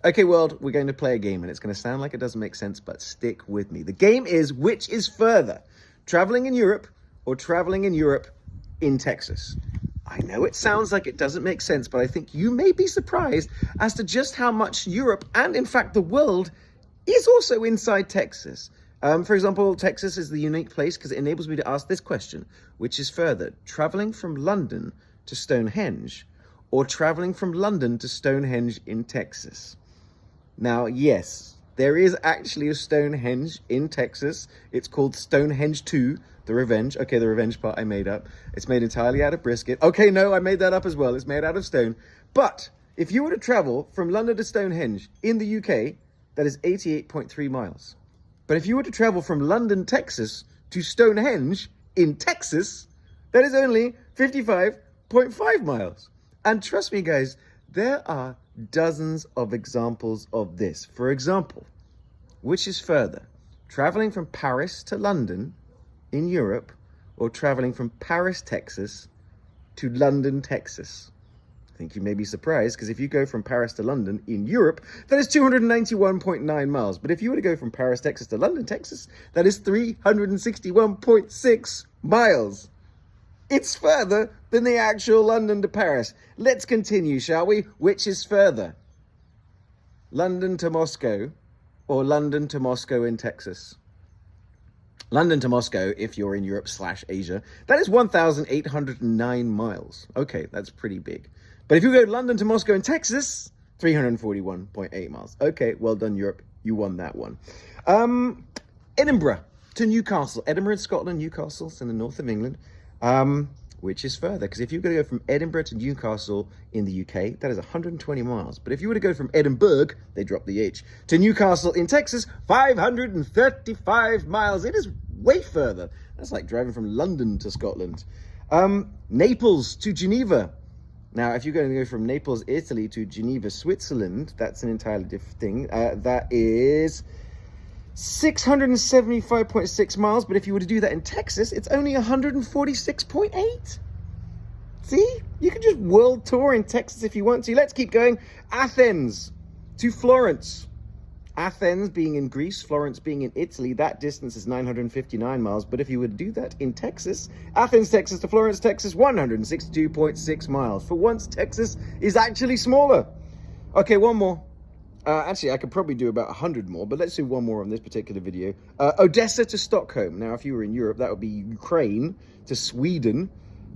Okay, world, we're going to play a game, and it's going to sound like it doesn't make sense, but stick with me. The game is, which is further, traveling in Europe or traveling in Europe in Texas? I know it sounds like it doesn't make sense, but I think you may be surprised as to just how much Europe, and in fact the world, is also inside Texas. For example, Texas is the unique place because it enables me to ask this question, which is further, traveling from London to Stonehenge or traveling from London to Stonehenge in Texas? Now, yes, there is actually a Stonehenge in Texas. It's called Stonehenge 2, The Revenge. Okay, the revenge part I made up. It's made entirely out of brisket. Okay, no, I made that up as well. It's made out of stone. But if you were to travel from London to Stonehenge in the UK, that is 88.3 miles. But if you were to travel from London, Texas to Stonehenge in Texas, that is only 55.5 miles. And trust me, guys, there are dozens of examples of this. For example, which is further, traveling from Paris to London in Europe or traveling from Paris, Texas to London, Texas? I think you may be surprised because if you go from Paris to London in Europe, that is 291.9 miles. But if you were to go from Paris, Texas to London, Texas, that is 361.6 miles. It's further than the actual London to Paris. Let's continue, shall we? Which is further? London to Moscow or London to Moscow in Texas? London to Moscow, if you're in Europe/Asia, that is 1,809 miles. Okay, that's pretty big. But if you go London to Moscow in Texas, 341.8 miles. Okay, well done, Europe. You won that one. Edinburgh to Newcastle. Edinburgh in Scotland, Newcastle's in the north of England. Which is further, because if you were to go from Edinburgh to Newcastle in the UK, that is 120 miles. But if you were to go from Edinburgh, they dropped the H, to Newcastle in Texas, 535 miles. It is way further. That's like driving from London to Scotland. Naples to Geneva. Now, if you're going to go from Naples, Italy to Geneva, Switzerland, that's an entirely different thing. That is 675.6 miles, but if you were to do that in Texas, it's only 146.8. See? You can just world tour in Texas if you want to. Let's keep going. Athens to Florence. Athens being in Greece, Florence being in Italy, that distance is 959 miles. But if you would do that in Texas, Athens, Texas to Florence, Texas, 162.6 miles. For once, Texas is actually smaller. Okay, one more. Actually, I could probably do about 100 more, but let's do one more on this particular video. Odessa to Stockholm. Now, if you were in Europe, that would be Ukraine to Sweden.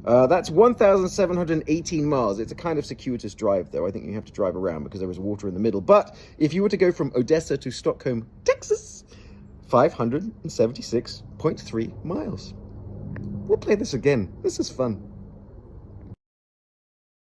That's 1,718 miles. It's a kind of circuitous drive, though. I think you have to drive around because there is water in the middle. But if you were to go from Odessa to Stockholm, Texas, 576.3 miles. We'll play this again. This is fun.